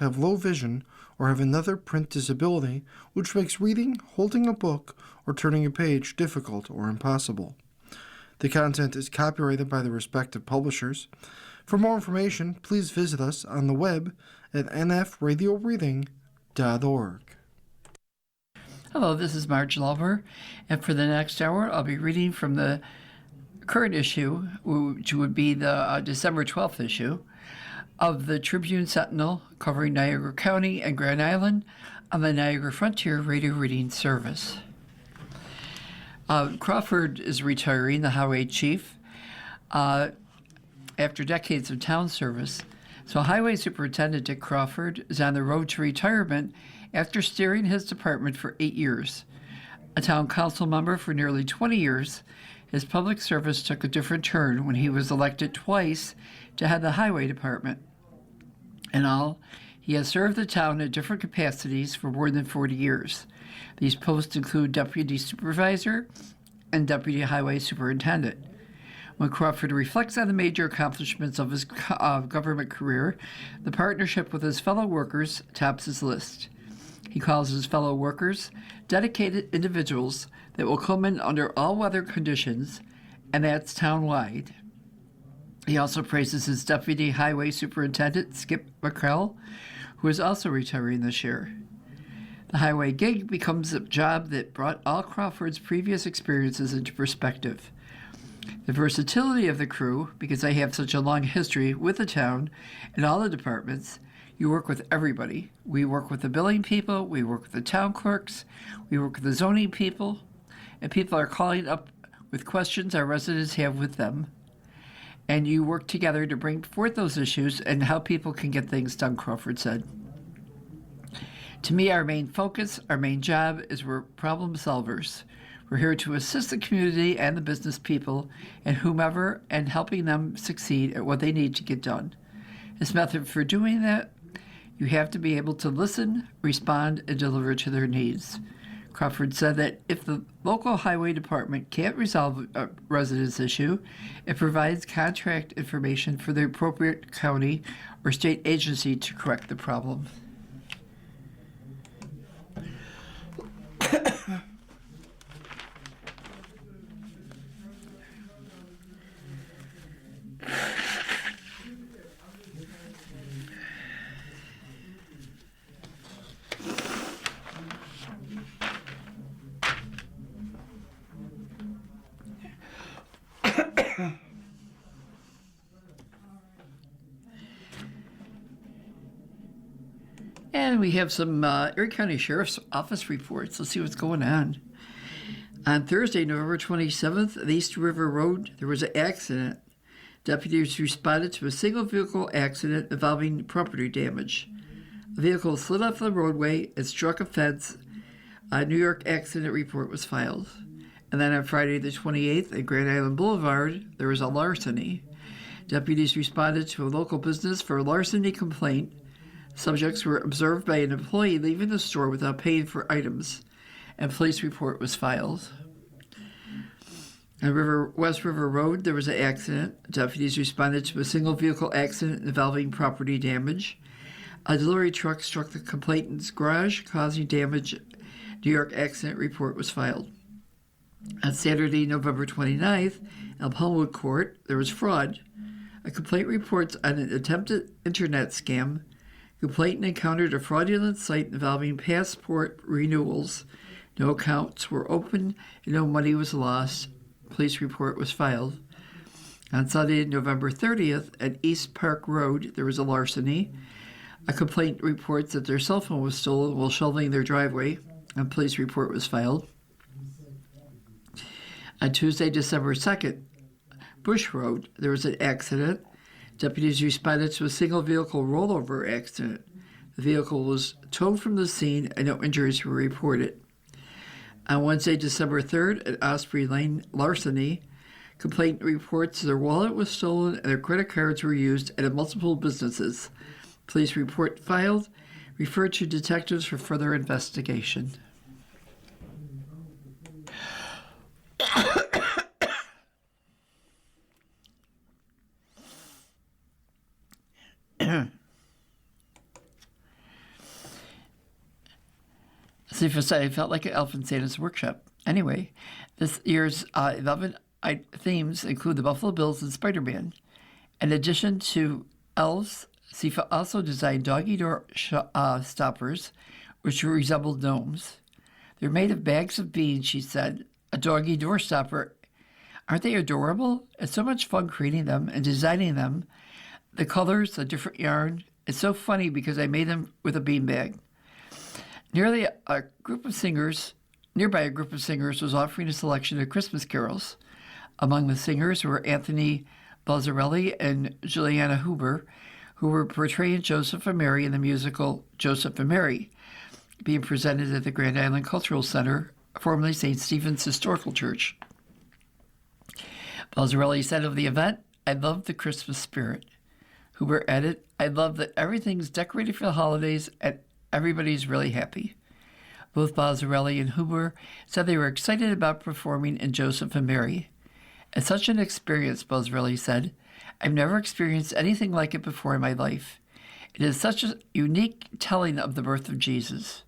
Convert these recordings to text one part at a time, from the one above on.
have low vision, or have another print disability which makes reading, holding a book, or turning a page difficult or impossible. The content is copyrighted by the respective publishers. For more information, please visit us on the web at nfradioreading.org. Hello, this is Marge Lover, and for the next hour, I'll be reading from the current issue, which would be the December 12th issue, of the Tribune Sentinel, covering Niagara County and Grand Island on the Niagara Frontier Radio Reading Service. Crawford is retiring, the highway chief, after decades of town service. So Highway Superintendent Dick Crawford is on the road to retirement after steering his department for 8 years. A town council member for nearly 20 years, his public service took a different turn when he was elected twice to head the highway department. In all, he has served the town in different capacities for more than 40 years. These posts include deputy supervisor and deputy highway superintendent. When Crawford reflects on the major accomplishments of his government career, the partnership with his fellow workers tops his list. He calls his fellow workers dedicated individuals that will come in under all weather conditions, and that's town-wide. He also praises his deputy highway superintendent, Skip McCrell, who is also retiring this year. The highway gig becomes a job that brought all Crawford's previous experiences into perspective. The versatility of the crew, because they have such a long history with the town and all the departments. You work with everybody. We work with the billing people, we work with the town clerks, we work with the zoning people, and people are calling up with questions our residents have with them. And you work together to bring forth those issues and how people can get things done, Crawford said. To me, our main focus, our main job is we're problem solvers. We're here to assist the community and the business people and whomever, and helping them succeed at what they need to get done. His method for doing that, you have to be able to listen, respond, and deliver to their needs. Crawford said that if the local highway department can't resolve a residence issue, it provides contract information for the appropriate county or state agency to correct the problem. And we have some Erie County Sheriff's Office reports. Let's see what's going on. On Thursday, November 27th, at East River Road, there was an accident. Deputies responded to a single vehicle accident involving property damage. The vehicle slid off the roadway and struck a fence. A New York accident report was filed. And then on Friday the 28th at Grand Island Boulevard, there was a larceny. Deputies responded to a local business for a larceny complaint. Subjects were observed by an employee leaving the store without paying for items, and a police report was filed. On West River Road, there was an accident. Deputies responded to a single vehicle accident involving property damage. A delivery truck struck the complainant's garage, causing damage. New York accident report was filed. On Saturday, November 29th, at Elmwood Court, there was fraud. A complaint reports on an attempted internet scam. Complainant encountered a fraudulent site involving passport renewals. No accounts were opened and no money was lost. Police report was filed. On Sunday, November 30th, at East Park Road, there was a larceny. A complaint reports that their cell phone was stolen while shoveling their driveway. A police report was filed. On Tuesday, December 2nd, Bush Road, there was an accident. Deputies responded to a single vehicle rollover accident. The vehicle was towed from the scene and no injuries were reported. On Wednesday, December 3rd, at Osprey Lane larceny, complainant reports their wallet was stolen and their credit cards were used at multiple businesses. Police report filed, referred to detectives for further investigation. Sifa said, I felt like an elf in Santa's workshop. Anyway, this year's 11 themes include the Buffalo Bills and Spider-Man. In addition to elves, Sifa also designed doggy door stoppers, which resembled gnomes. They're made of bags of beans, she said. A doggy door stopper. Aren't they adorable? It's so much fun creating them and designing them. The colors, the different yarn. It's so funny because I made them with a beanbag. Nearby a group of singers was offering a selection of Christmas carols. Among the singers were Anthony Balzarelli and Juliana Huber, who were portraying Joseph and Mary in the musical Joseph and Mary, being presented at the Grand Island Cultural Center, formerly St. Stephen's Historical Church. Balzarelli said of the event, I love the Christmas spirit. Huber added, I love that everything's decorated for the holidays and everybody's really happy. Both Balzarelli and Huber said they were excited about performing in Joseph and Mary. It's such an experience, Balzarelli said. I've never experienced anything like it before in my life. It is such a unique telling of the birth of Jesus.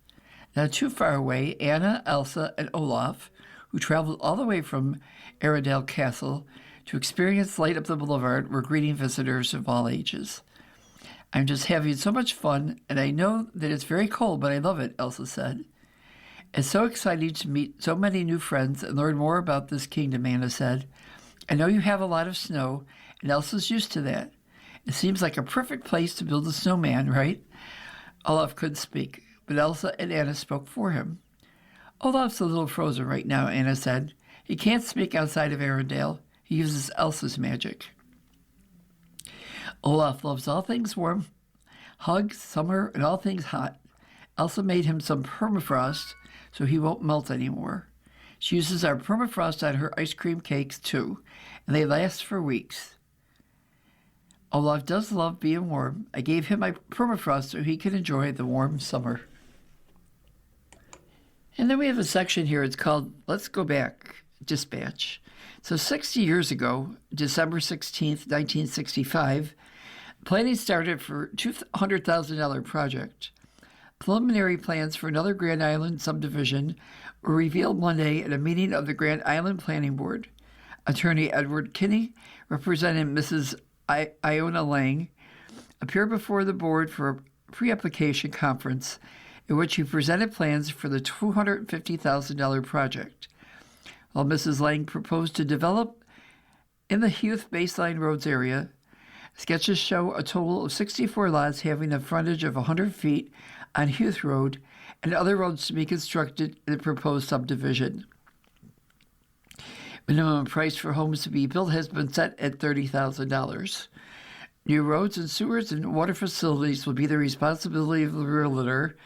Not too far away, Anna, Elsa, and Olaf, who traveled all the way from Arundel Castle to experience Light Up the Boulevard, were greeting visitors of all ages. I'm just having so much fun, and I know that it's very cold, but I love it, Elsa said. It's so exciting to meet so many new friends and learn more about this kingdom, Anna said. I know you have a lot of snow, and Elsa's used to that. It seems like a perfect place to build a snowman, right? Olaf couldn't speak, but Elsa and Anna spoke for him. Olaf's a little frozen right now, Anna said. He can't speak outside of Arundel. He uses Elsa's magic. Olaf loves all things warm, hugs, summer, and all things hot. Elsa made him some permafrost so he won't melt anymore. She uses our permafrost on her ice cream cakes, too, and they last for weeks. Olaf does love being warm. I gave him my permafrost so he can enjoy the warm summer. And then we have a section here. It's called Let's Go Back, Dispatch. So 60 years ago, December 16th, 1965, planning started for a $200,000 project. Preliminary plans for another Grand Island subdivision were revealed Monday at a meeting of the Grand Island Planning Board. Attorney Edward Kinney, representing Mrs. Iona Lang, appeared before the board for a pre-application conference in which he presented plans for the $250,000 project. While Mrs. Lang proposed to develop in the Heath Baseline Roads area, sketches show a total of 64 lots having a frontage of 100 feet on Heath Road and other roads to be constructed in the proposed subdivision. Minimum price for homes to be built has been set at $30,000. New roads and sewers and water facilities will be the responsibility of the realtor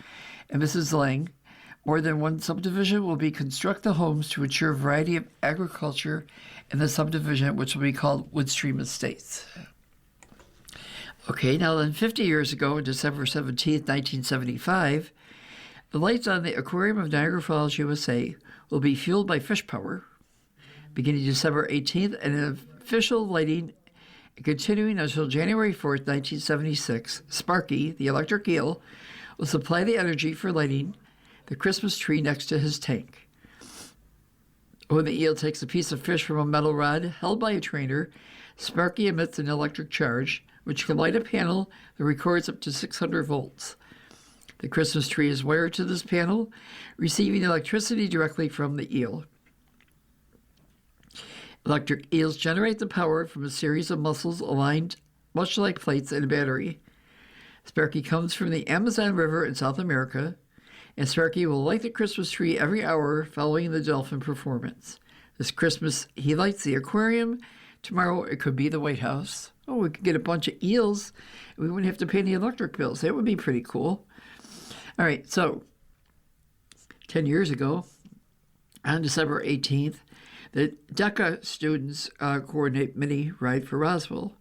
and Mrs. Lang. More than one subdivision will be construct the homes to ensure a variety of agriculture in the subdivision, which will be called Woodstream Estates. Okay, now then 50 years ago, on December 17th, 1975, the lights on the Aquarium of Niagara Falls, USA will be fueled by fish power. Beginning December 18th, and an official lighting continuing until January 4th, 1976, Sparky, the electric eel, will supply the energy for lighting the Christmas tree next to his tank. When the eel takes a piece of fish from a metal rod held by a trainer, Sparky emits an electric charge, which can light a panel that records up to 600 volts. The Christmas tree is wired to this panel, receiving electricity directly from the eel. Electric eels generate the power from a series of muscles aligned much like plates in a battery. Sparky comes from the Amazon River in South America, and Sparky will light the Christmas tree every hour following the dolphin performance. This Christmas, he lights the aquarium. Tomorrow, it could be the White House. Oh, we could get a bunch of eels. We wouldn't have to pay any electric bills. That would be pretty cool. All right, so 10 years ago, on December 18th, the DECA students coordinate Mini Ride for Roswell.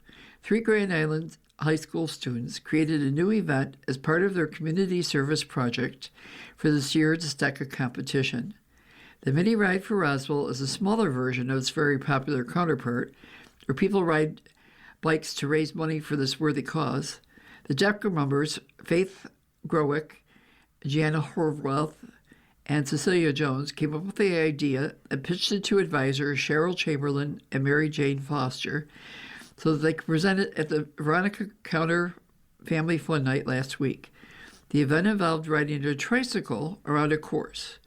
3 Grand Island high school students created a new event as part of their community service project for this year's DECA competition. The Mini Ride for Roswell is a smaller version of its very popular counterpart, where people ride bikes to raise money for this worthy cause. The DECA members, Faith Growick, Gianna Horvath, and Cecilia Jones came up with the idea and pitched it to advisors Cheryl Chamberlain and Mary Jane Foster so that they could present it at the Veronica Counter Family Fun Night last week. The event involved riding a tricycle around a course.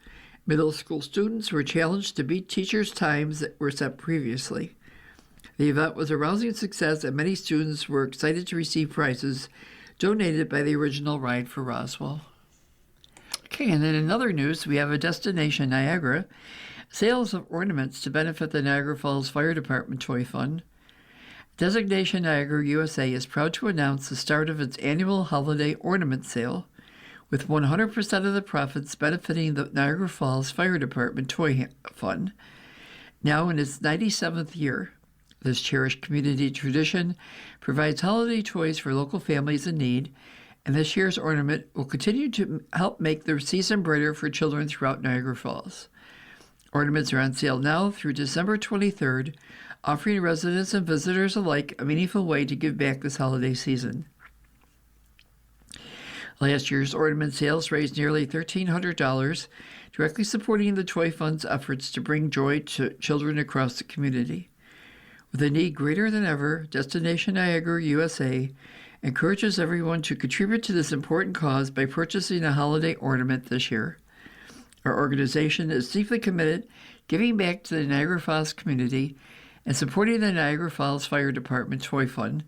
Middle school students were challenged to beat teachers' times that were set previously. The event was a rousing success, and many students were excited to receive prizes donated by the original Ride for Roswell. Okay, and then in other news, we have a Destination Niagara. Sales of ornaments to benefit the Niagara Falls Fire Department Toy Fund. Designation Niagara USA is proud to announce the start of its annual holiday ornament sale, with 100% of the profits benefiting the Niagara Falls Fire Department Toy Fund. Now in its 97th year, this cherished community tradition provides holiday toys for local families in need, and this year's ornament will continue to help make the season brighter for children throughout Niagara Falls. Ornaments are on sale now through December 23rd, offering residents and visitors alike a meaningful way to give back this holiday season. Last year's ornament sales raised nearly $1,300, directly supporting the Toy Fund's efforts to bring joy to children across the community. With a need greater than ever, Destination Niagara USA encourages everyone to contribute to this important cause by purchasing a holiday ornament this year. Our organization is deeply committed giving back to the Niagara Falls community, and supporting the Niagara Falls Fire Department Toy Fund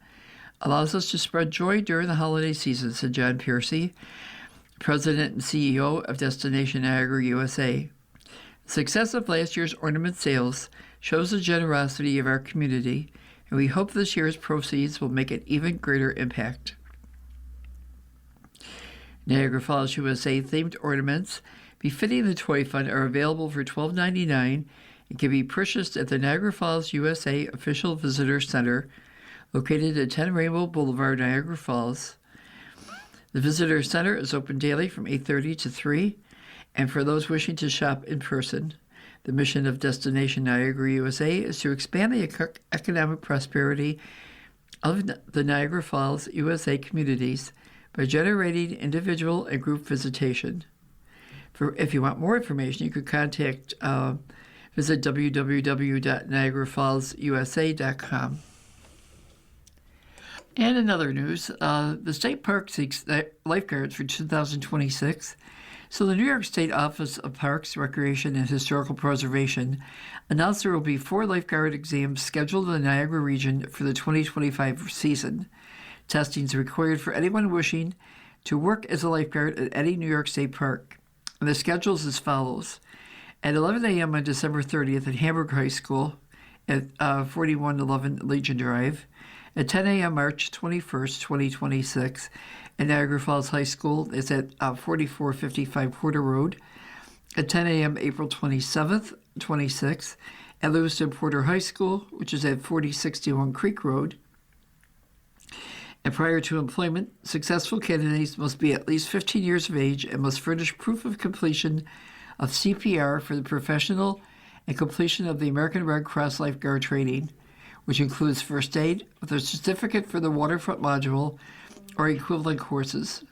allows us to spread joy during the holiday season, said John Piercy, President and CEO of Destination Niagara USA. The success of last year's ornament sales shows the generosity of our community, and we hope this year's proceeds will make an even greater impact. Niagara Falls USA themed ornaments befitting the Toy Fund are available for $12.99 and can be purchased at the Niagara Falls USA Official Visitor Center, located at 10 Rainbow Boulevard, Niagara Falls. The Visitor Center is open daily from 8:30 to 3, and for those wishing to shop in person. The mission of Destination Niagara USA is to expand the economic prosperity of the Niagara Falls USA communities by generating individual and group visitation. If you want more information, you could visit www.niagarafallsusa.com. And in other news, the state park seeks lifeguards for 2026. So the New York State Office of Parks, Recreation, and Historical Preservation announced there will be 4 lifeguard exams scheduled in the Niagara region for the 2025 season. Testing is required for anyone wishing to work as a lifeguard at any New York State park. And the schedule is as follows. At 11 a.m. on December 30th at Hamburg High School at 4111 Legion Drive. At 10 a.m. March 21st, 2026, at Niagara Falls High School, it's at 4455 Porter Road. At 10 a.m. April 27th, 26, at Lewiston Porter High School, which is at 4061 Creek Road. And prior to employment, successful candidates must be at least 15 years of age and must furnish proof of completion of CPR for the professional and completion of the American Red Cross lifeguard training, which includes first aid with a certificate for the waterfront module or equivalent courses.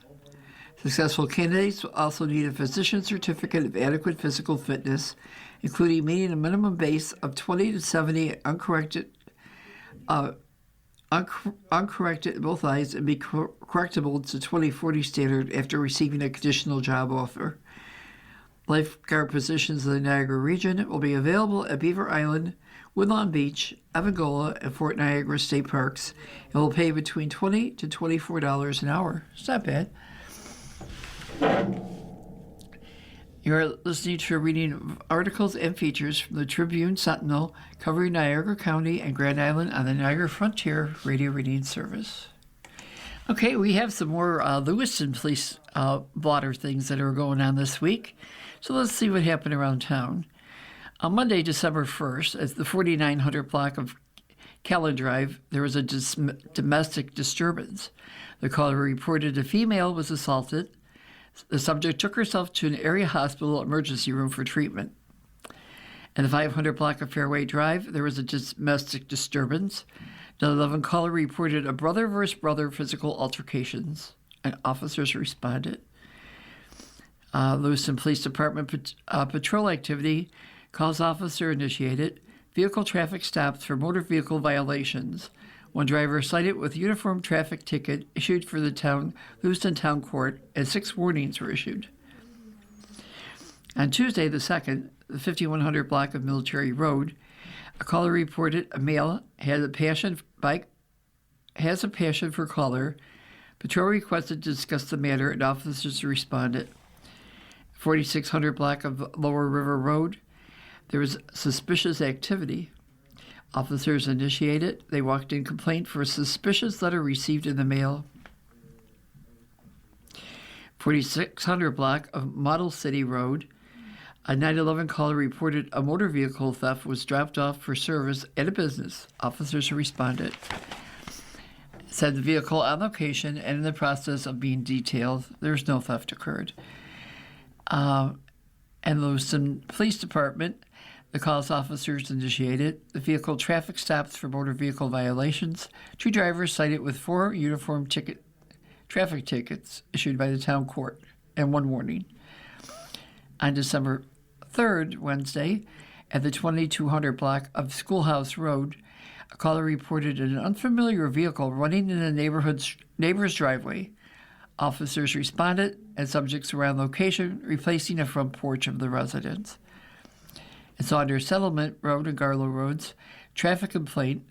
Successful candidates will also need a physician's certificate of adequate physical fitness, including meeting a minimum base of 20 to 70 uncorrected in both eyes, and be correctable to 2040 standard after receiving a conditional job offer. Lifeguard positions in the Niagara region will be available at Beaver Island, Woodlawn Beach, Evangola, and Fort Niagara State Parks, and will pay between $20 to $24 an hour. It's not bad. You're listening to a reading of articles and features from the Tribune Sentinel covering Niagara County and Grand Island on the Niagara Frontier Radio Reading Service. Okay, we have some more Lewiston Police blotter things that are going on this week. So let's see what happened around town. On Monday, December 1st, at the 4900 block of Callan Drive, there was a domestic disturbance. The caller reported a female was assaulted. The subject took herself to an area hospital emergency room for treatment. In the 500 block of Fairway Drive, there was a domestic disturbance. The 11 caller reported a brother versus brother physical altercations, and officers responded. Lewiston Police Department patrol activity, calls officer initiated, vehicle traffic stops for motor vehicle violations. One driver cited with uniform traffic ticket issued for the Lewiston Town Court, and 6 warnings were issued. On Tuesday the 2nd, the 5100 block of Military Road, a caller reported a male has a passion for color. Patrol requested to discuss the matter, and officers responded. 4600 block of Lower River Road, there was suspicious activity. Officers initiated. They walked in complaint for a suspicious letter received in the mail. 4600 block of Model City Road, a 911 caller reported a motor vehicle theft was dropped off for service at a business. Officers responded. Said the vehicle on location and in the process of being detailed. There's no theft occurred. And Lewiston Police Department, the calls officers initiated. The vehicle traffic stops for motor vehicle violations. 2 drivers cited with 4 uniform traffic tickets issued by the town court and 1 warning. On December 3rd, Wednesday, at the 2200 block of Schoolhouse Road, a caller reported an unfamiliar vehicle running in a neighbor's driveway. Officers responded, and subjects were on location, replacing a front porch of the residence. At Saunders Settlement Road and Garlow Roads, traffic complaint.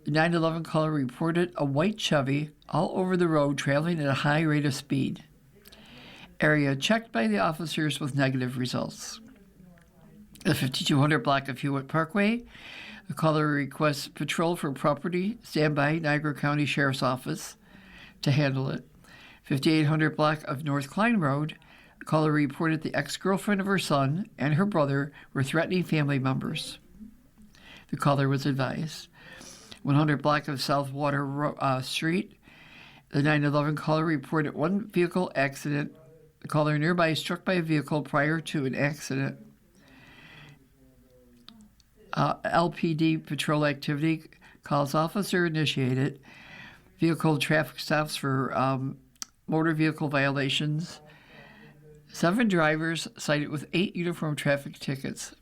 The 911 caller reported a white Chevy all over the road traveling at a high rate of speed. Area checked by the officers with negative results. The 5200 block of Hewitt Parkway, the caller requests patrol for property, standby Niagara County Sheriff's Office to handle it. 5800 block of North Klein Road, the caller reported the ex-girlfriend of her son and her brother were threatening family members. The caller was advised. 100 block of South Water Street, the 911 caller reported 1 vehicle accident. The caller nearby struck by a vehicle prior to an accident. LPD patrol activity, calls officer initiated. Vehicle traffic stops for motor vehicle violations. 7 drivers cited with 8 uniform traffic tickets.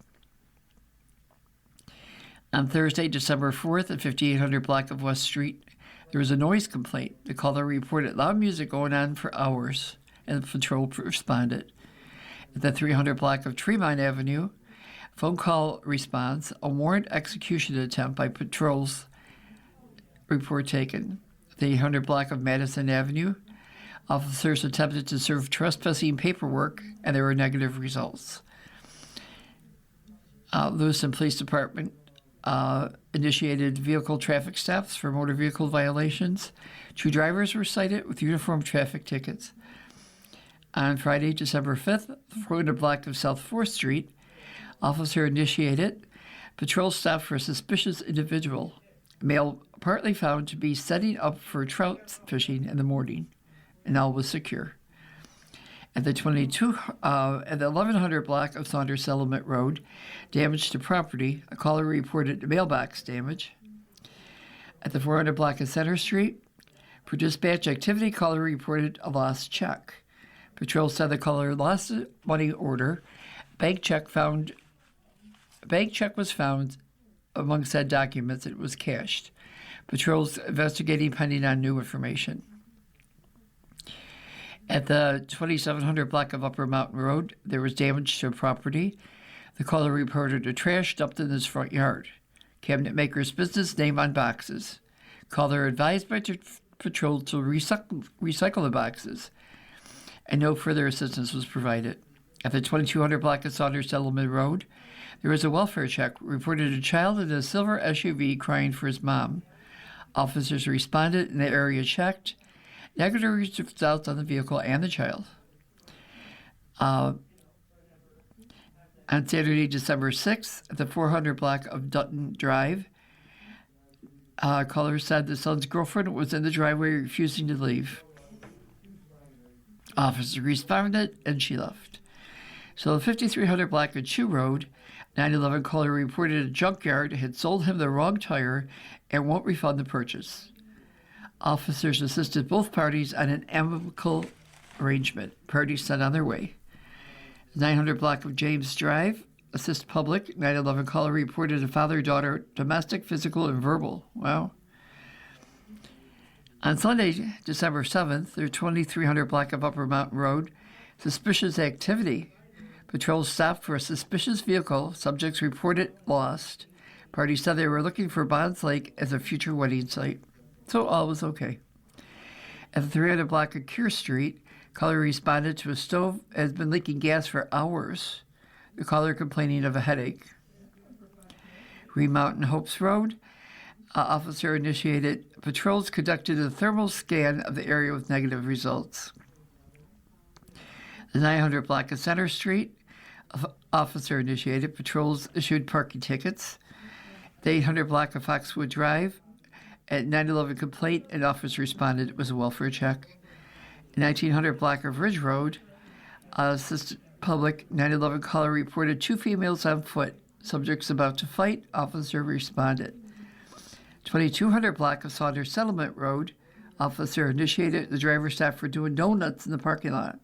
On Thursday, December 4th, at 5800 block of West Street, there was a noise complaint. The caller reported loud music going on for hours, and the patrol responded. At the 300 block of Tremont Avenue, phone call response, a warrant execution attempt by patrols report taken. The 800 block of Madison Avenue, officers attempted to serve trespassing paperwork, and there were negative results. Lewiston Police Department initiated vehicle traffic stops for motor vehicle violations. 2 drivers were cited with uniform traffic tickets. On Friday, December 5th, the 400 block of South 4th Street, officer initiated patrol stop for a suspicious individual. Male partly found to be setting up for trout fishing in the morning, and all was secure. At the 1100 block of Saunders Settlement Road, damage to property. A caller reported mailbox damage. At the 400 block of Center Street, for dispatch activity, caller reported a lost check. Patrol said the caller lost a money order. Bank check was found among said documents. It was cashed. Patrol's investigating pending on new information. At the 2700 block of Upper Mountain Road, there was damage to property. The caller reported a trash dumped in his front yard. Cabinet maker's business name on boxes. Caller advised by patrol to recycle the boxes, and no further assistance was provided. At the 2200 block of Saunders Settlement Road, there was a welfare check. Reported a child in a silver SUV crying for his mom. Officers responded and the area checked. Negative results on the vehicle and the child. On Saturday, December 6th, at the 400 block of Dutton Drive, caller said the son's girlfriend was in the driveway refusing to leave. Officer responded and she left. So the 5300 block of Chew Road, 911 caller reported a junkyard had sold him the wrong tire and won't refund the purchase. Officers assisted both parties on an amicable arrangement. Parties sent on their way. The 900 block of James Drive, Assist Public, 911 caller reported a father-daughter domestic, physical, and verbal. Wow. On Sunday, December 7th, the 2300 block of Upper Mountain Road, suspicious activity. Patrols stopped for a suspicious vehicle. Subjects reported lost. Parties said they were looking for Bonds Lake as a future wedding site. So all was okay. At the 300 block of Keir Street, caller responded to a stove that has been leaking gas for hours. The caller complaining of a headache. Remountain Hopes Road, officer initiated patrols conducted a thermal scan of the area with negative results. The 900 block of Center Street, officer initiated patrols issued parking tickets. The 800 block of Foxwood Drive, at 911 complaint, an officer responded. It was a welfare check. 1900 block of Ridge Road, Assistant Public, 911 caller reported 2 females on foot. Subjects about to fight. Officer responded. 2200 block of Saunders Settlement Road, officer initiated. The driver stopped for doing donuts in the parking lot.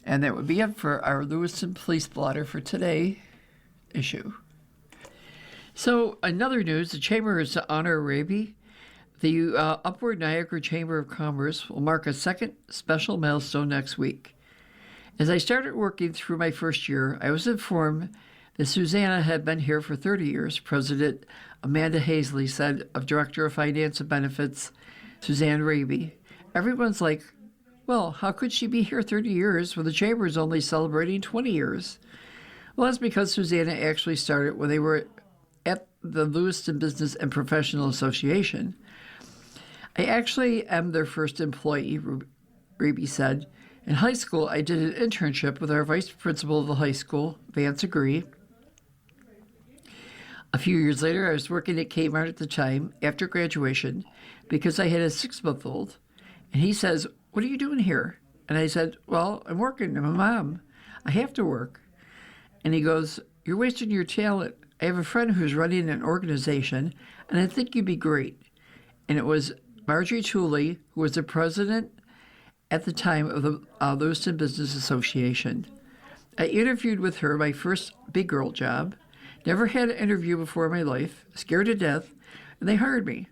And that would be it for our Lewiston Police Blotter for today issue. So, another news, the Chamber is to honor Raby. The Upward Niagara Chamber of Commerce will mark a second special milestone next week. As I started working through my first year, I was informed that Susanna had been here for 30 years. President Amanda Hazley said of Director of Finance and Benefits, Suzanne Raby. Everyone's like, well, how could she be here 30 years when the Chamber is only celebrating 20 years? Well, that's because Susanna actually started when they were at the Lewiston Business and Professional Association. I actually am their first employee, Raby said. In high school, I did an internship with our vice principal of the high school, Vance Agree. A few years later, I was working at Kmart at the time, after graduation, because I had a 6-month-old. And he says, what are you doing here? And I said, well, I'm working. I'm a mom. I have to work. And he goes, you're wasting your talent. I have a friend who's running an organization, and I think you'd be great. And it was Marjorie Tooley, who was the president at the time of the Lewiston Business Association. I interviewed with her my first big girl job. Never had an interview before in my life, scared to death, and they hired me.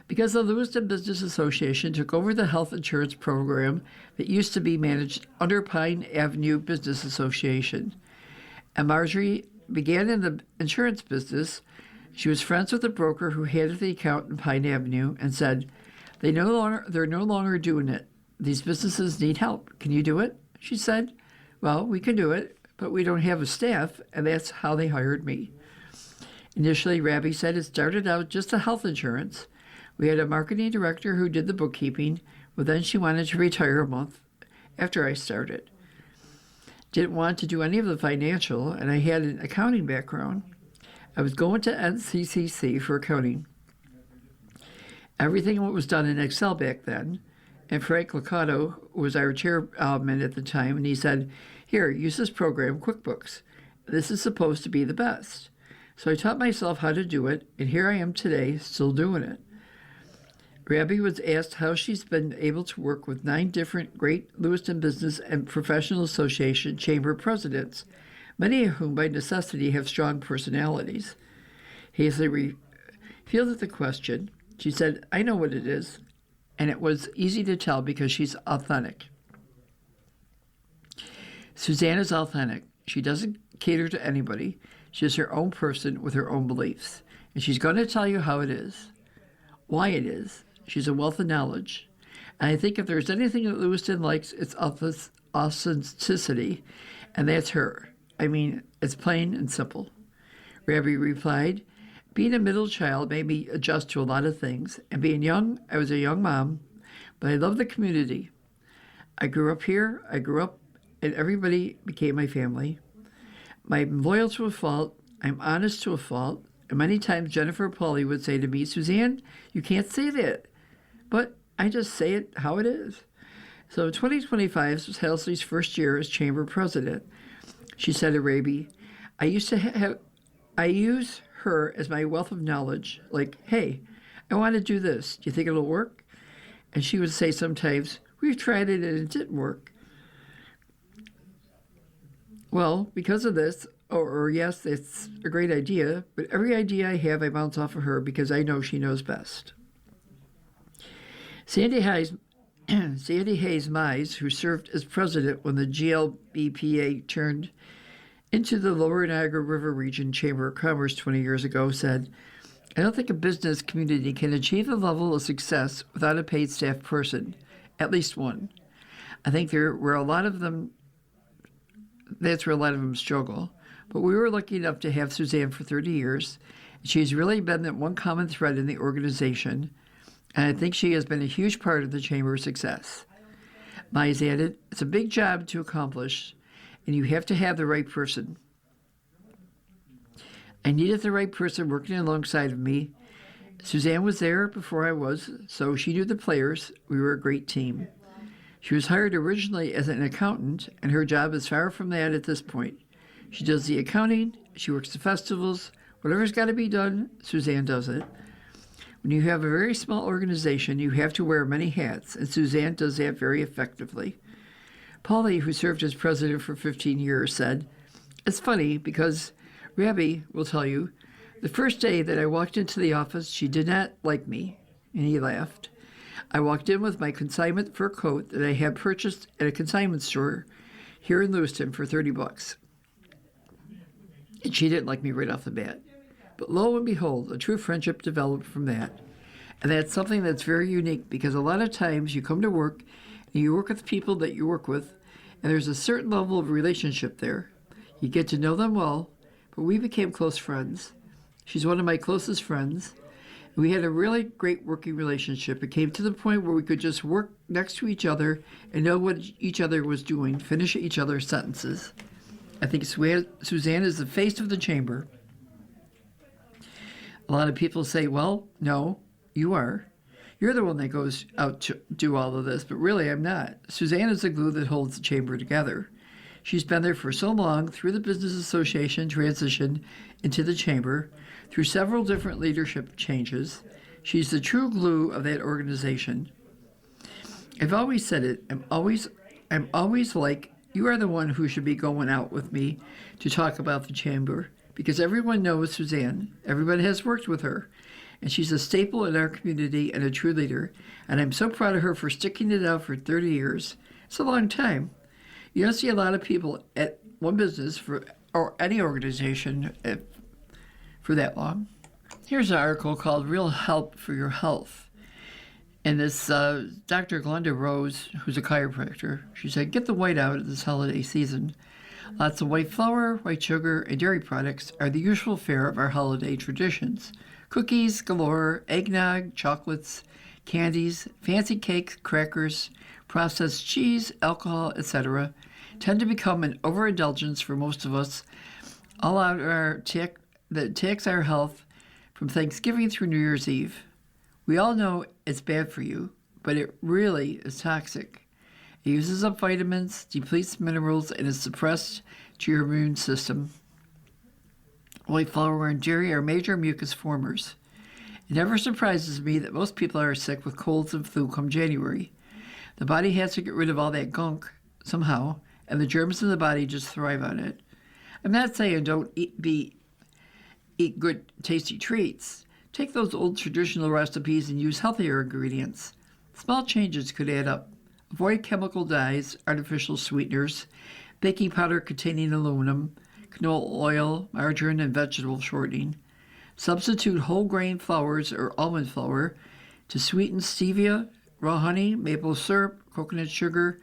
Because the Lewiston Business Association took over the health insurance program that used to be managed under Pine Avenue Business Association. And Marjorie began in the insurance business. She was friends with the broker who handled the account in Pine Avenue and said, they're no longer doing it. These businesses need help. Can you do it? She said, well, we can do it, but we don't have a staff, and that's how they hired me. Initially, Raby said it started out just a health insurance. We had a marketing director who did the bookkeeping, but then she wanted to retire a month after I started. Didn't want to do any of the financial, and I had an accounting background. I was going to NCCC for accounting. Everything was done in Excel back then, and Frank Licato was our chairman at the time, and he said, here, use this program, QuickBooks. This is supposed to be the best. So I taught myself how to do it, and here I am today, still doing it. Raby was asked how she's been able to work with 9 different great Lewiston Business and Professional Association chamber presidents, many of whom by necessity have strong personalities. Hazley fielded the question. She said, I know what it is, and it was easy to tell because she's authentic. Suzanne is authentic. She doesn't cater to anybody. She's her own person with her own beliefs, and she's going to tell you how it is, why it is. She's a wealth of knowledge. And I think if there's anything that Lewiston likes, it's authenticity, and that's her. I mean, it's plain and simple. Raby replied, being a middle child made me adjust to a lot of things, and being young, I was a young mom, but I love the community. I grew up here, and everybody became my family. I'm loyal to a fault, I'm honest to a fault, and many times Jennifer Pauly would say to me, Suzanne, you can't say that. But I just say it how it is. So 2025 was Hazley's first year as chamber president. She said to Raby, I use her as my wealth of knowledge, like, hey, I want to do this. Do you think it'll work? And she would say sometimes, We've tried it and it didn't work. Well, because of this, or yes, it's a great idea, but every idea I have, I bounce off of her because I know she knows best. Sandy Hayes Mize, who served as president when the GLBPA turned into the Lower Niagara River Region Chamber of Commerce 20 years ago, said, I don't think a business community can achieve the level of success without a paid staff person, at least one. I think that's where a lot of them struggle. But we were lucky enough to have Suzanne for 30 years, and she's really been that one common thread in the organization, and I think she has been a huge part of the Chamber's success. Mize added, it's a big job to accomplish, and you have to have the right person. I needed the right person working alongside of me. Suzanne was there before I was, so she knew the players. We were a great team. She was hired originally as an accountant, and her job is far from that at this point. She does the accounting, she works the festivals, whatever's got to be done, Suzanne does it. When you have a very small organization, you have to wear many hats, and Suzanne does that very effectively. Polly, who served as president for 15 years, said, it's funny because Rabbi will tell you, the first day that I walked into the office, she did not like me, and he laughed. I walked in with my consignment fur coat that I had purchased at a consignment store here in Lewiston for $30. And she didn't like me right off the bat. But lo and behold, a true friendship developed from that. And that's something that's very unique because a lot of times you come to work and you work with people that you work with, and there's a certain level of relationship there. You get to know them well, but we became close friends. She's one of my closest friends. We had a really great working relationship. It came to the point where we could just work next to each other and know what each other was doing, finish each other's sentences. I think Suzanne is the face of the chamber. A lot of people say, well, no, you are. You're the one that goes out to do all of this, but really I'm not. Suzanne is the glue that holds the chamber together. She's been there for so long, through the Business Association transition into the chamber, through several different leadership changes. She's the true glue of that organization. I've always said it. I'm always like, you are the one who should be going out with me to talk about the chamber, because everyone knows Suzanne. Everybody has worked with her, and she's a staple in our community and a true leader. And I'm so proud of her for sticking it out for 30 years. It's a long time. You don't see a lot of people at one business or any organization for that long. Here's an article called Real Help for Your Health. And this Dr. Glenda Rose, who's a chiropractor, she said, get the white out of this holiday season. Lots of white flour, white sugar, and dairy products are the usual fare of our holiday traditions. Cookies galore, eggnog, chocolates, candies, fancy cakes, crackers, processed cheese, alcohol, etc. tend to become an overindulgence for most of us, all out that takes our health from Thanksgiving through New Year's Eve. We all know it's bad for you, but it really is toxic. It uses up vitamins, depletes minerals, and is suppressed to your immune system. White flour and dairy are major mucus formers. It never surprises me that most people are sick with colds and flu come January. The body has to get rid of all that gunk somehow, and the germs in the body just thrive on it. I'm not saying don't eat good, tasty treats. Take those old traditional recipes and use healthier ingredients. Small changes could add up. Avoid chemical dyes, artificial sweeteners, baking powder containing aluminum, canola oil, margarine, and vegetable shortening. Substitute whole grain flours or almond flour to sweeten stevia, raw honey, maple syrup, coconut sugar,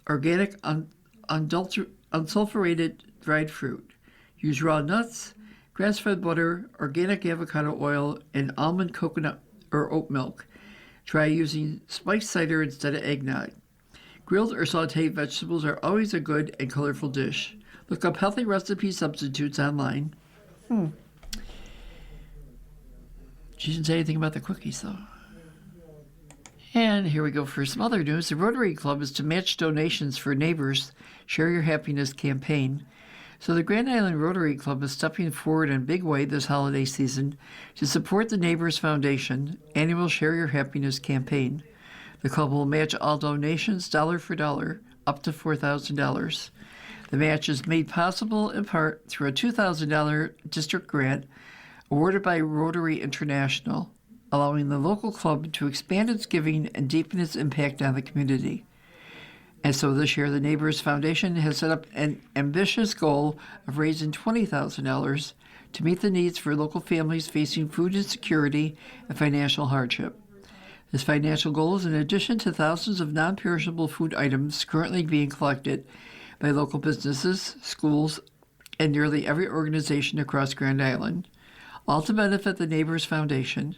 organic unsulfurated dried fruit. Use raw nuts, grass-fed butter, organic avocado oil, and almond coconut or oat milk. Try using spiced cider instead of eggnog. Grilled or sautéed vegetables are always a good and colorful dish. Look up healthy recipe substitutes online. She didn't say anything about the cookies, though. And here we go for some other news. The Rotary Club is to match donations for Neighbors Share Your Happiness campaign. So the Grand Island Rotary Club is stepping forward in a big way this holiday season to support the Neighbors Foundation annual Share Your Happiness campaign. The club will match all donations dollar for dollar, up to $4,000. The match is made possible in part through a $2,000 district grant awarded by Rotary International, allowing the local club to expand its giving and deepen its impact on the community. And so this year, the Neighbors Foundation has set up an ambitious goal of raising $20,000 to meet the needs for local families facing food insecurity and financial hardship. This financial goal is in addition to thousands of non-perishable food items currently being collected by local businesses, schools, and nearly every organization across Grand Island, all to benefit the Neighbors Foundation.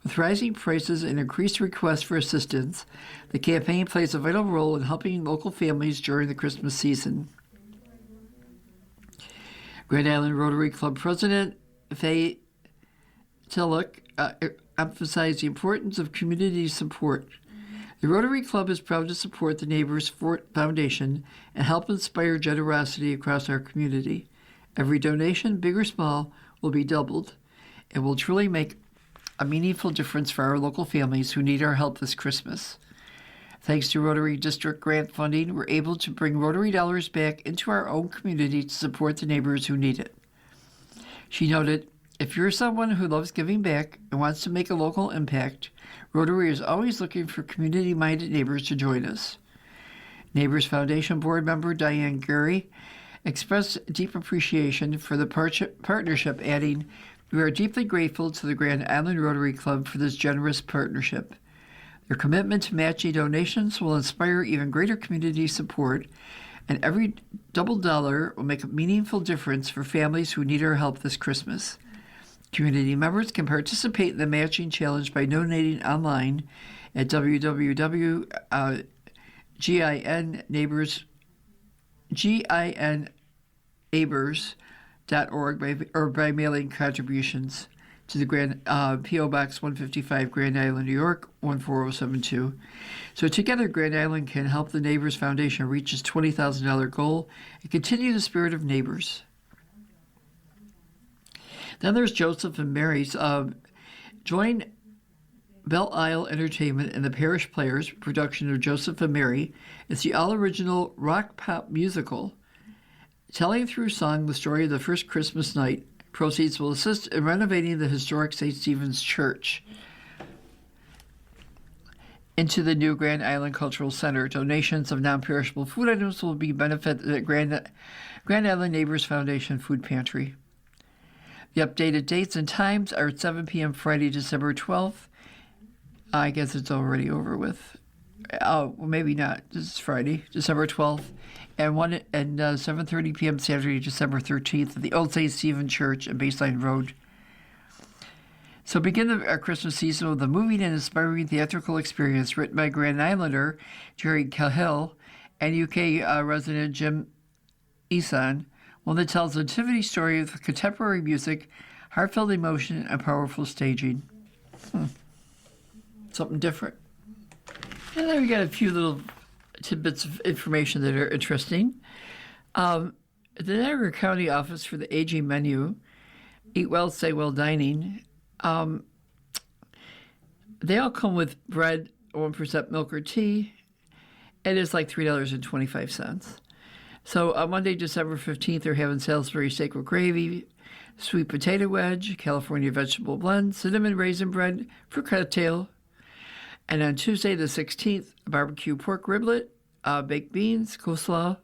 With rising prices and increased requests for assistance, the campaign plays a vital role in helping local families during the Christmas season. Grand Island Rotary Club President Faye Tillich emphasized the importance of community support. The Rotary Club is proud to support the Neighbors Foundation and help inspire generosity across our community. Every donation, big or small, will be doubled and will truly make a meaningful difference for our local families who need our help this Christmas. Thanks to Rotary District grant funding, we're able to bring Rotary dollars back into our own community to support the neighbors who need it. She noted, if you're someone who loves giving back and wants to make a local impact, Rotary is always looking for community-minded neighbors to join us. Neighbors Foundation board member Diane Gary expressed deep appreciation for the partnership, adding, we are deeply grateful to the Grand Island Rotary Club for this generous partnership. Their commitment to matching donations will inspire even greater community support, and every double dollar will make a meaningful difference for families who need our help this Christmas. Community members can participate in the matching challenge by donating online at www.ginabers.org or by mailing contributions to the Grand P.O. Box 155, Grand Island, New York, 14072. So together, Grand Island can help the Neighbors Foundation reach its $20,000 goal and continue the spirit of neighbors. Then there's Joseph and Mary's. Join Belle Isle Entertainment and the Parish Players production of Joseph and Mary. It's the all-original rock-pop musical telling through song the story of the first Christmas night. Proceeds will assist in renovating the historic St. Stephen's Church into the new Grand Island Cultural Center. Donations of non-perishable food items will be benefited at Grand Island Neighbors Foundation Food Pantry. The updated dates and times are at 7 p.m. Friday, December 12th. I guess it's already over with. Oh, well, maybe not. This is Friday, December 12th. And 7:30 p.m. Saturday, December 13th at the Old St. Stephen Church on Baseline Road. So begin our Christmas season with a moving and inspiring theatrical experience written by Grand Islander Jerry Cahill and UK resident Jim Eason, one that tells a nativity story with contemporary music, heartfelt emotion, and powerful staging. Something different. And then we got a few little tidbits of information that are interesting. The Niagara County Office for the Aging Menu, Eat Well, Stay Well Dining, they all come with bread, 1% milk or tea. It is like $3.25. So on Monday, December 15th, they're having Salisbury steak with gravy, sweet potato wedge, California vegetable blend, cinnamon raisin bread, fruit cocktail. And on Tuesday, the 16th, a barbecue pork riblet, baked beans, coleslaw,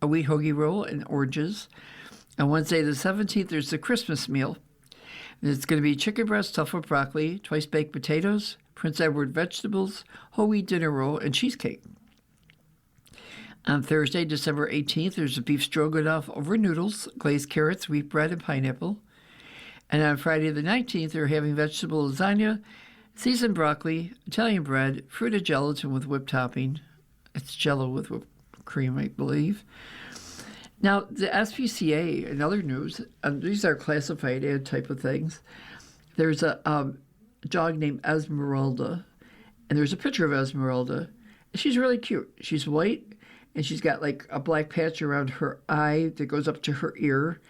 a wheat hoagie roll, and oranges. On Wednesday, the 17th, there's the Christmas meal. And it's going to be chicken breast stuffed with broccoli, twice baked potatoes, Prince Edward vegetables, whole wheat dinner roll, and cheesecake. On Thursday, December 18th, there's a beef stroganoff over noodles, glazed carrots, wheat bread, and pineapple. And on Friday the 19th, they're having vegetable lasagna, seasoned broccoli, Italian bread, fruited gelatin with whipped topping. It's Jell-O with whipped cream, I believe. Now, the SPCA, in other news, these are classified ad type of things. There's a dog named Esmeralda, and there's a picture of Esmeralda. She's really cute. She's white, and she's got like a black patch around her eye that goes up to her ear,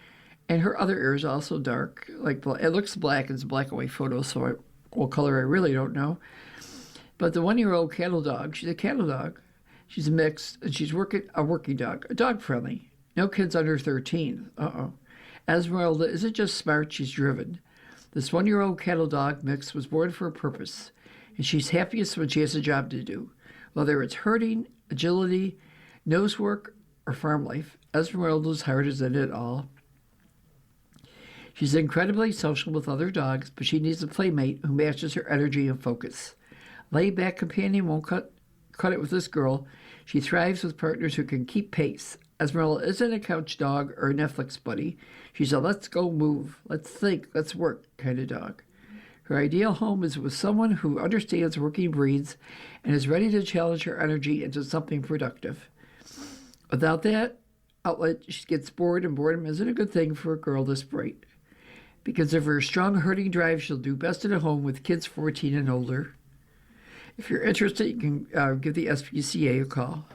and her other ear is also dark. Like it looks black. It's a black and white photo, so what color I really don't know. But the 1-year-old cattle dog, she's a cattle dog. She's a mix, and she's a working dog, a dog friendly. No kids under 13. Esmeralda isn't just smart, she's driven. This 1-year-old cattle dog mix was born for a purpose, and she's happiest when she has a job to do. Whether it's herding, agility, nose work, or farm life, Esmeralda's heart is in it all. She's incredibly social with other dogs, but she needs a playmate who matches her energy and focus. Laid-back companion won't cut it with this girl. She thrives with partners who can keep pace. Esmeralda isn't a couch dog or a Netflix buddy. She's a let's go move, let's think, let's work kind of dog. Her ideal home is with someone who understands working breeds and is ready to challenge her energy into something productive. Without that outlet, she gets bored, and boredom isn't a good thing for a girl this bright. Because of her strong herding drive, she'll do best at a home with kids 14 and older. If you're interested, you can give the SPCA a call.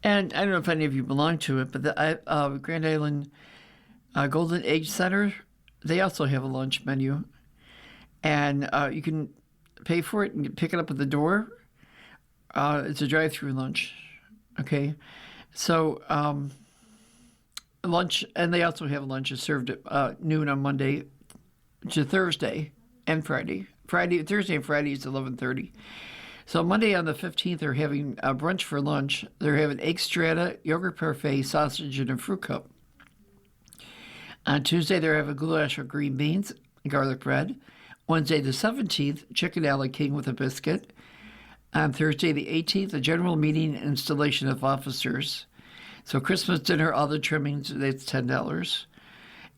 And I don't know if any of you belong to it, but the Grand Island Golden Age Center, they also have a lunch menu. And you can pay for it and pick it up at the door. It's a drive-through lunch, okay? So lunch, and they also have lunches served at noon on Monday to Thursday and Friday. Thursday and Friday is 11:30. So Monday on the 15th, they're having a brunch for lunch. They're having egg strata, yogurt parfait, sausage, and a fruit cup. On Tuesday, they're having goulash with green beans and garlic bread. Wednesday the 17th, chicken a la king with a biscuit. On Thursday the 18th, a general meeting and installation of officers. So Christmas dinner, all the trimmings, that's $10.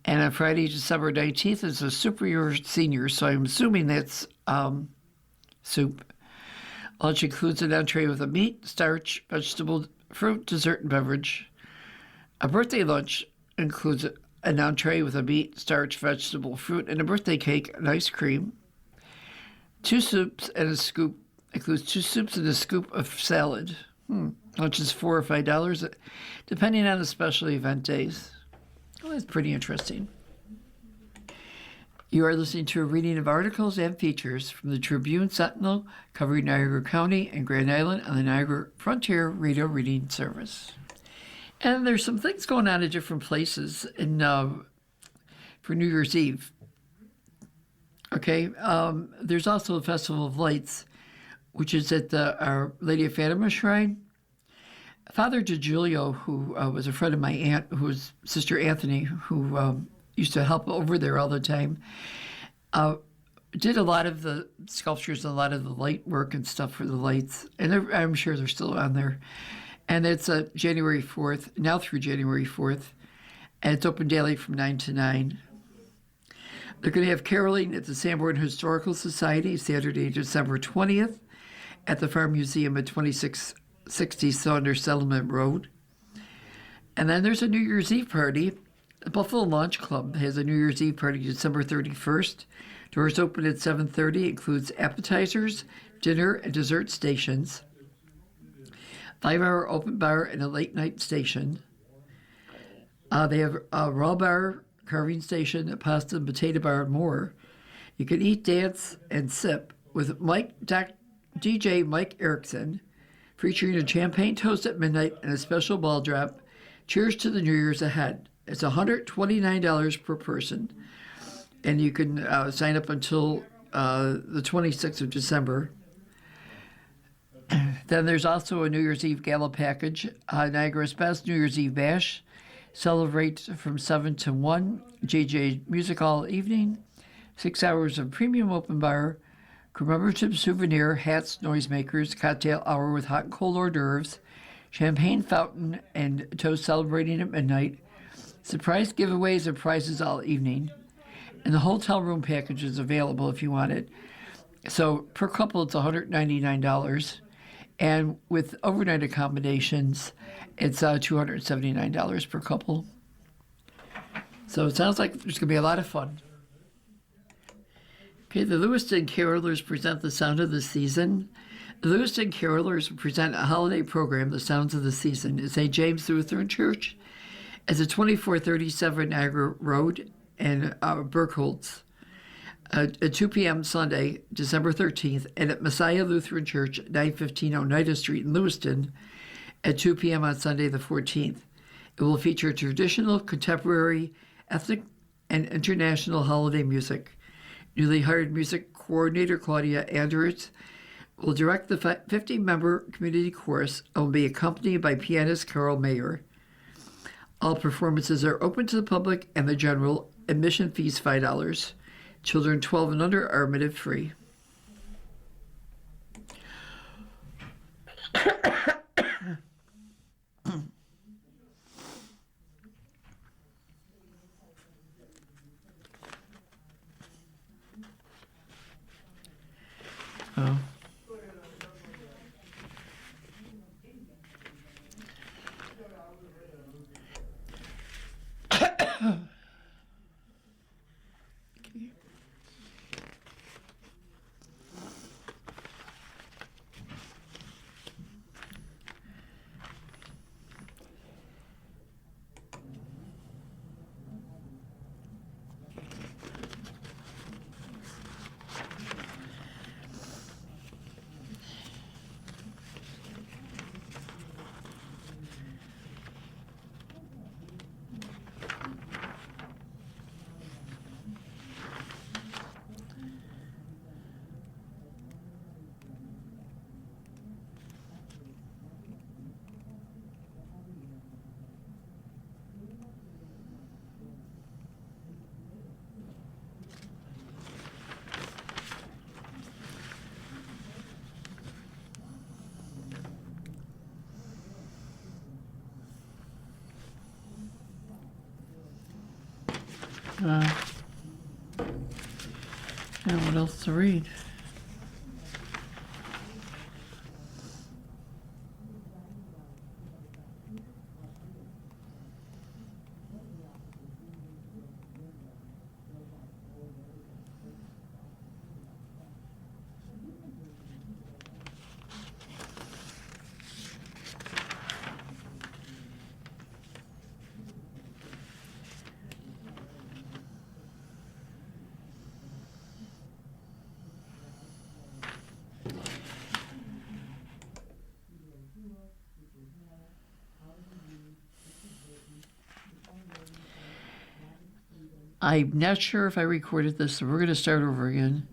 And on Friday, December 19th, is a Super Senior, so I'm assuming that's soup. Lunch includes an entree with a meat, starch, vegetable, fruit, dessert, and beverage. A birthday lunch includes an entree with a meat, starch, vegetable, fruit, and a birthday cake and ice cream. 2 soups and a scoop. Includes 2 soups and a scoop of salad. Lunch is $4 or $5, depending on the special event days. Well, that's pretty interesting. You are listening to a reading of articles and features from the Tribune Sentinel covering Niagara County and Grand Island on the Niagara Frontier Radio Reading Service. And there's some things going on at different places for New Year's Eve. Okay, there's also the Festival of Lights, which is at the Our Lady of Fatima Shrine. Father DiGiulio, who was a friend of my aunt, whose sister Anthony, who used to help over there all the time, did a lot of the sculptures, a lot of the light work and stuff for the lights. And I'm sure they're still on there. And it's January 4th, now through January 4th. And it's open daily from 9 to 9. They're going to have caroling at the Sanborn Historical Society Saturday, December 20th at the Farm Museum at 2660 Saunders Settlement Road. And then there's a New Year's Eve party. The Buffalo Launch Club has a New Year's Eve party December 31st. Doors open at 7:30. Includes appetizers, dinner, and dessert stations. 5-hour open bar and a late night station. They have a raw bar, carving station, a pasta and potato bar, and more. You can eat, dance, and sip with DJ Mike Erickson, featuring a champagne toast at midnight and a special ball drop. Cheers to the New Year's ahead. It's $129 per person, and you can sign up until the 26th of December. Then there's also a New Year's Eve gala package, Niagara's Best New Year's Eve Bash. Celebrate from 7 to 1, JJ Music all evening, 6 hours of premium open bar, commemorative souvenir, hats, noisemakers, cocktail hour with hot and cold hors d'oeuvres, champagne fountain, and toast celebrating at midnight, surprise giveaways and prizes all evening. And the hotel room package is available if you want it. So per couple, it's $199. And with overnight accommodations, it's $279 per couple. So it sounds like there's going to be a lot of fun. Okay, the Lewiston Carolers present the Sound of the Season. The Lewiston Carolers present a holiday program, The Sounds of the Season, at St. James Lutheran Church at the 2437 Niagara Road in Berkholtz. at 2 p.m. Sunday, December 13th, and at Messiah Lutheran Church, 915 Oneida Street in Lewiston, at 2 p.m. on Sunday the 14th. It will feature traditional, contemporary, ethnic, and international holiday music. Newly hired music coordinator Claudia Andrews will direct the 50-member community chorus and will be accompanied by pianist Carol Mayer. All performances are open to the public and the general. Admission fees $5. Children 12 and under are admitted free. Oh. Yeah, what else to read? I'm not sure if I recorded this, so we're going to start over again.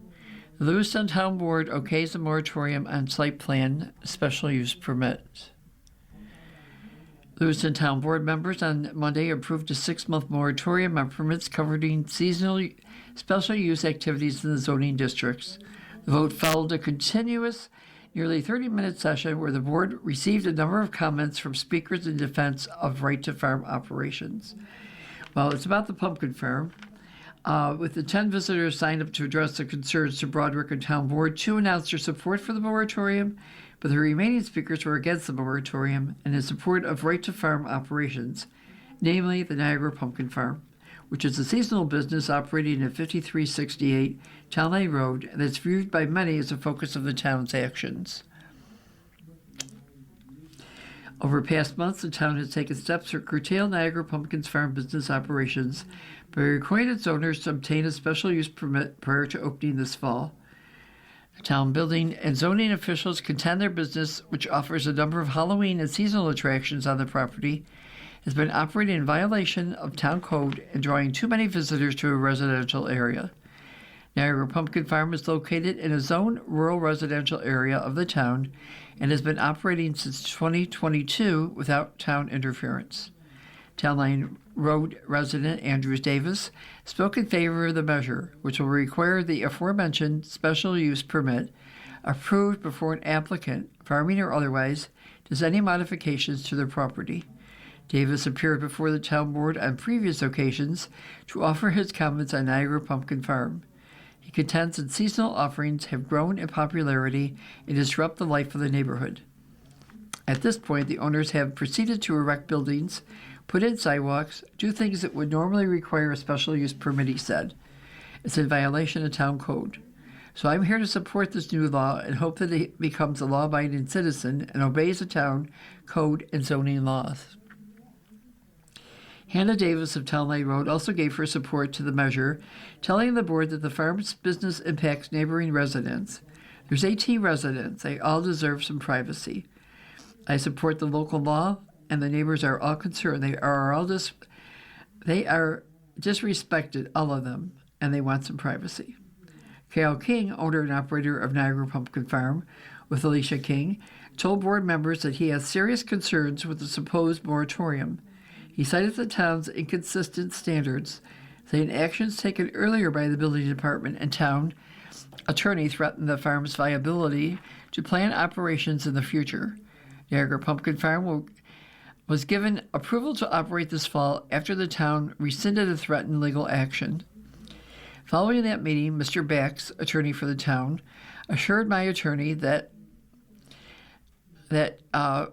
The Lewiston Town Board okays a moratorium on site plan special use permit. Lewiston Town Board members on Monday approved a 6-month moratorium on permits covering seasonal special use activities in the zoning districts. The vote followed a continuous, nearly 30-minute session where the board received a number of comments from speakers in defense of right-to-farm operations. Well, it's about the pumpkin farm. With the 10 visitors signed up to address the concerns to Broderick and Town Board, 2 announced their support for the moratorium, but the remaining speakers were against the moratorium and in support of right-to-farm operations, namely the Niagara Pumpkin Farm, which is a seasonal business operating at 5368 Town Line Road and is viewed by many as a focus of the town's actions. Over past months, the town has taken steps to curtail Niagara Pumpkin's farm business operations by requiring its owners to obtain a special use permit prior to opening this fall. The town building and zoning officials contend their business, which offers a number of Halloween and seasonal attractions on the property, has been operating in violation of town code and drawing too many visitors to a residential area. Niagara Pumpkin Farm is located in a zoned rural residential area of the town and has been operating since 2022 without town interference. Town Line Road resident Andrews Davis spoke in favor of the measure, which will require the aforementioned special use permit approved before an applicant, farming or otherwise, does any modifications to their property. Davis appeared before the town board on previous occasions to offer his comments on Niagara Pumpkin Farm. He contends that seasonal offerings have grown in popularity and disrupt the life of the neighborhood. At this point, the owners have proceeded to erect buildings, put in sidewalks, do things that would normally require a special use permit, he said. It's in violation of town code. So I'm here to support this new law and hope that it becomes a law-abiding citizen and obeys the town code and zoning laws. Hannah Davis of Town Lake Road also gave her support to the measure, telling the board that the farm's business impacts neighboring residents. There's 18 residents. They all deserve some privacy. I support the local law, and the neighbors are all concerned. They are disrespected, all of them, and they want some privacy. Carol King, owner and operator of Niagara Pumpkin Farm, with Alicia King, told board members that he has serious concerns with the supposed moratorium. He cited the town's inconsistent standards, saying actions taken earlier by the building department and town attorney threatened the farm's viability to plan operations in the future. Niagara Pumpkin Farm was given approval to operate this fall after the town rescinded a threatened legal action. Following that meeting, Mr. Bax, attorney for the town, assured my attorney that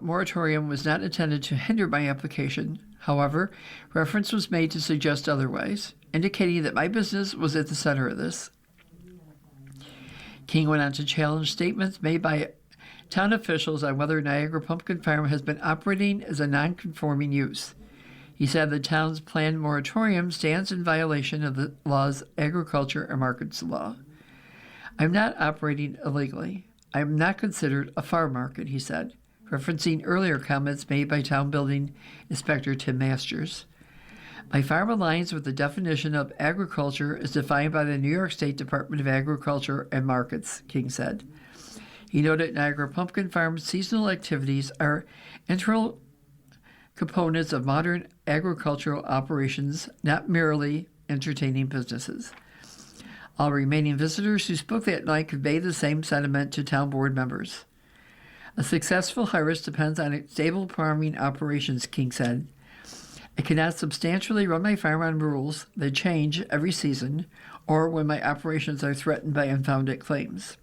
moratorium was not intended to hinder my application. However, reference was made to suggest otherwise, indicating that my business was at the center of this. King went on to challenge statements made by town officials on whether Niagara Pumpkin Farm has been operating as a non-conforming use. He said the town's planned moratorium stands in violation of the law's agriculture and markets law. I'm not operating illegally. I am not considered a farm market, he said, referencing earlier comments made by town building inspector Tim Masters. My farm aligns with the definition of agriculture as defined by the New York State Department of Agriculture and Markets, King said. He noted Niagara Pumpkin Farm's seasonal activities are integral components of modern agricultural operations, not merely entertaining businesses. All remaining visitors who spoke that night conveyed the same sentiment to town board members. A successful harvest depends on stable farming operations, King said. I cannot substantially run my farm on rules that change every season or when my operations are threatened by unfounded claims.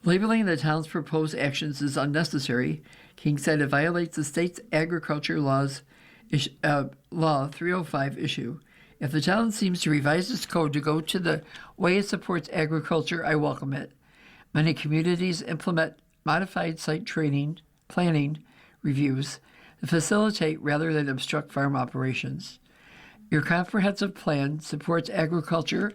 Labeling the town's proposed actions as unnecessary, King said it violates the state's agriculture law 305 issue. If the town seems to revise its code to go to the way it supports agriculture, I welcome it. Many communities implement modified site planning reviews to facilitate rather than obstruct farm operations. Your comprehensive plan supports agriculture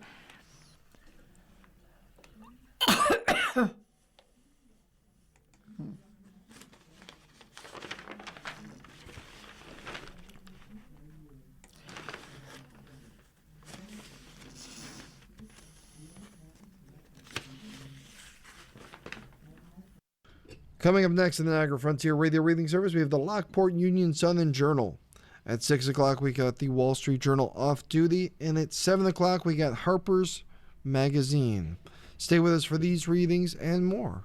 Coming up next in the Niagara Frontier Radio Reading Service, we have the Lockport Union Sun and Journal. At 6 o'clock, we got the Wall Street Journal Off Duty. And at 7 o'clock, we got Harper's Magazine. Stay with us for these readings and more.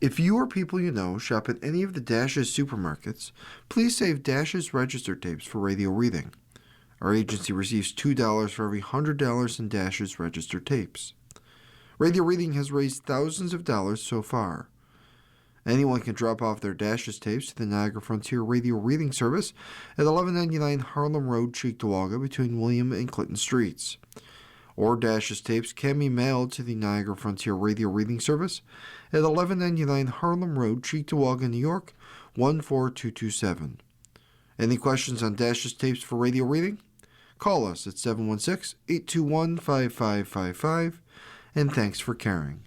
If you or people you know shop at any of the Dash's supermarkets, please save Dash's register tapes for radio reading. Our agency receives $2 for every $100 in Dash's register tapes. Radio reading has raised thousands of dollars so far. Anyone can drop off their Dash's tapes to the Niagara Frontier Radio Reading Service at 1199 Harlem Road, Cheektowaga, between William and Clinton Streets. Or Dash's tapes can be mailed to the Niagara Frontier Radio Reading Service at 1199 Harlem Road, Cheektowaga, New York, 14227. Any questions on Dash's tapes for radio reading? Call us at 716-821-5555, and thanks for caring.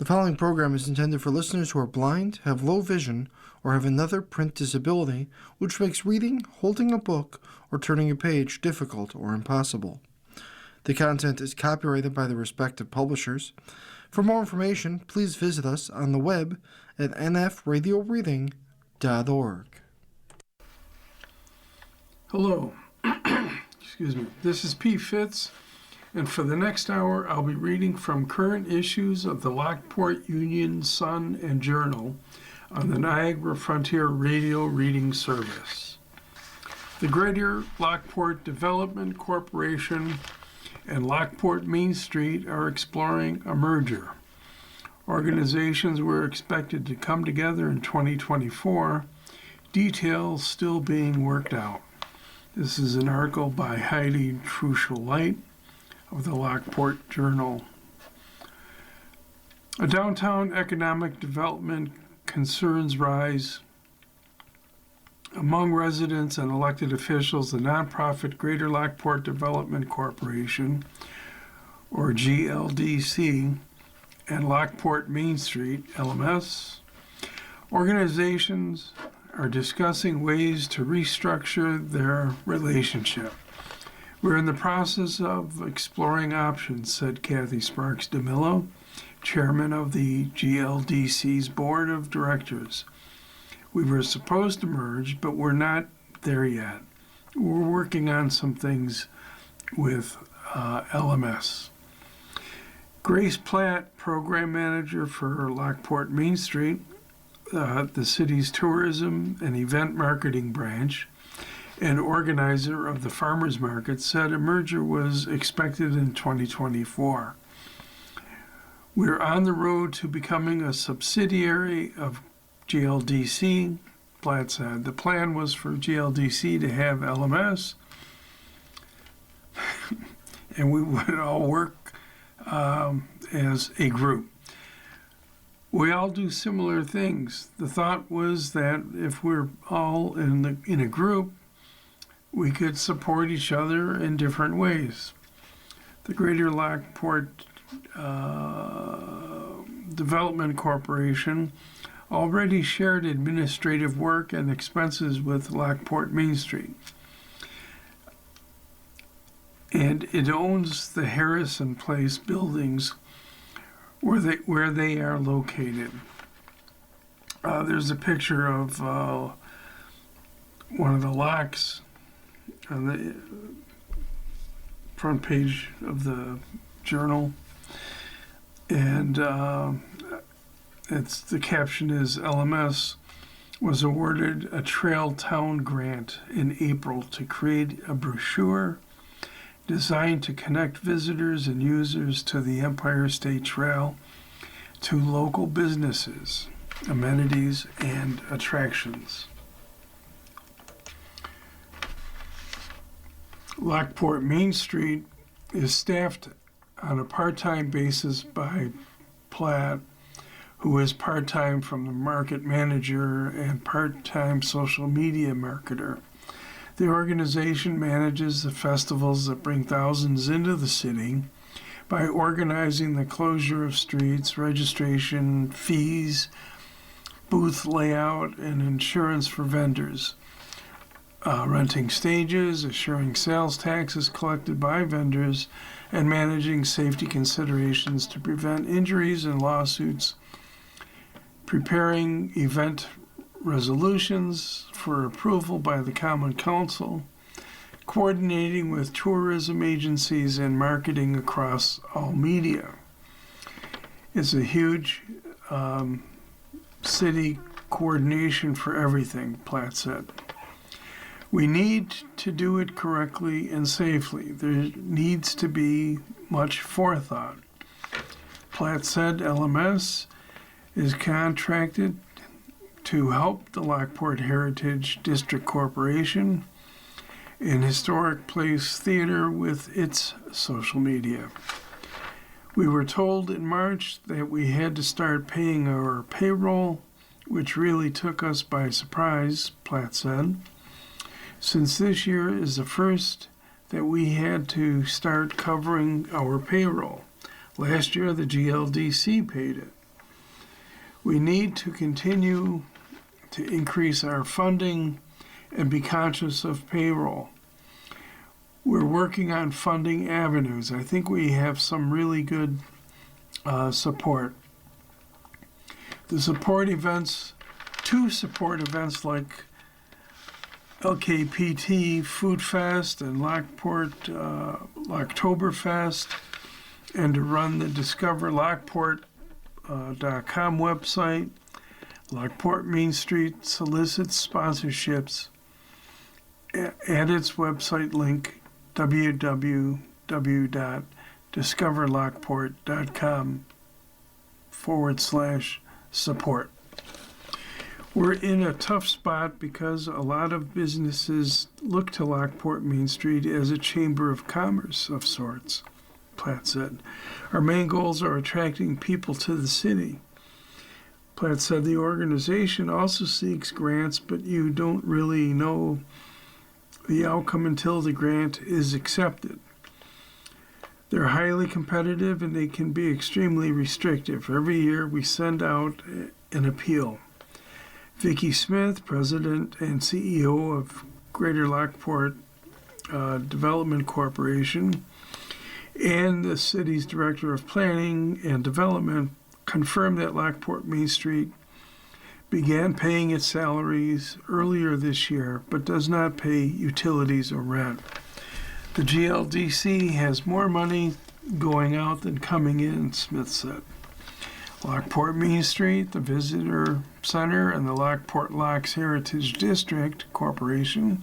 The following program is intended for listeners who are blind, have low vision, or have another print disability which makes reading, holding a book, or turning a page difficult or impossible. The content is copyrighted by the respective publishers. For more information, please visit us on the web at nfradioreading.org. Hello, excuse me. This is P. Fitz, and for the next hour, I'll be reading from current issues of the Lockport Union Sun and Journal on the Niagara Frontier Radio Reading Service. The Greater Lockport Development Corporation and Lockport Main Street are exploring a merger. Organizations were expected to come together in 2024, details still being worked out. This is an article by Heidi Truschel-Light of the Lockport Journal. A downtown economic development concerns rise among residents and elected officials. The nonprofit Greater Lockport Development Corporation, or GLDC, and Lockport Main Street, LMS, organizations are discussing ways to restructure their relationship. We're in the process of exploring options, said Kathy Sparks DeMillo, chairman of the GLDC's board of directors. We were supposed to merge, but we're not there yet. We're working on some things with LMS. Grace Platt, program manager for Lockport Main Street, the city's tourism and event marketing branch, and organizer of the farmers market, said a merger was expected in 2024. We're on the road to becoming a subsidiary of GLDC, Platt said. The plan was for GLDC to have LMS, and we would all work as a group. We all do similar things. The thought was that if we're all in a group, we could support each other in different ways. The Greater Lockport Development Corporation already shared administrative work and expenses with Lockport Main Street, and it owns the Harrison Place buildings where they are located. There's a picture of one of the locks on the front page of the journal, and the caption is LMS was awarded a Trail Town grant in April to create a brochure designed to connect visitors and users to the Empire State Trail, to local businesses, amenities, and attractions. Lockport Main Street is staffed on a part-time basis by Platt, who is part-time from the market manager and part-time social media marketer. The organization manages the festivals that bring thousands into the city by organizing the closure of streets, registration, fees, booth layout, and insurance for vendors, renting stages, assuring sales taxes collected by vendors, and managing safety considerations to prevent injuries and lawsuits, preparing event resolutions for approval by the Common Council, coordinating with tourism agencies, and marketing across all media. It's a huge city coordination for everything, Platt said. We need to do it correctly and safely. There needs to be much forethought. Platt said LMS is contracted to help the Lockport Heritage District Corporation and Historic Place Theater with its social media. We were told in March that we had to start paying our payroll, which really took us by surprise, Platt said, since this year is the first that we had to start covering our payroll. Last year, the GLDC paid it. We need to continue to increase our funding and be conscious of payroll. We're working on funding avenues. I think we have some really good support. To support events like LKPT Food Fest and Lockport Oktoberfest, and to run the DiscoverLockport.com website. Lockport Main Street solicits sponsorships at its website link, www.discoverlockport.com/support. We're in a tough spot because a lot of businesses look to Lockport Main Street as a chamber of commerce of sorts, Platt said. Our main goals are attracting people to the city. Platt said the organization also seeks grants, but you don't really know the outcome until the grant is accepted. They're highly competitive and they can be extremely restrictive. Every year we send out an appeal. Vicki Smith, President and CEO of Greater Lockport Development Corporation, and the city's Director of Planning and Development, confirmed that Lockport Main Street began paying its salaries earlier this year, but does not pay utilities or rent. The GLDC has more money going out than coming in, Smith said. Lockport Main Street, the Visitor Center, and the Lockport Locks Heritage District Corporation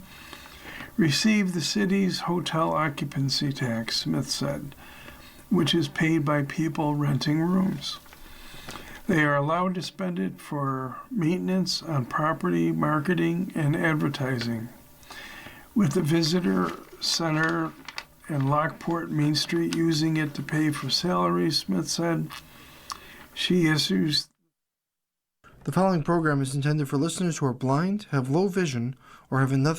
receive the city's hotel occupancy tax, Smith said, which is paid by people renting rooms. They are allowed to spend it for maintenance on property, marketing, and advertising. With the Visitor Center and Lockport Main Street using it to pay for salaries, Smith said, she issues. The following program is intended for listeners who are blind, have low vision, or have another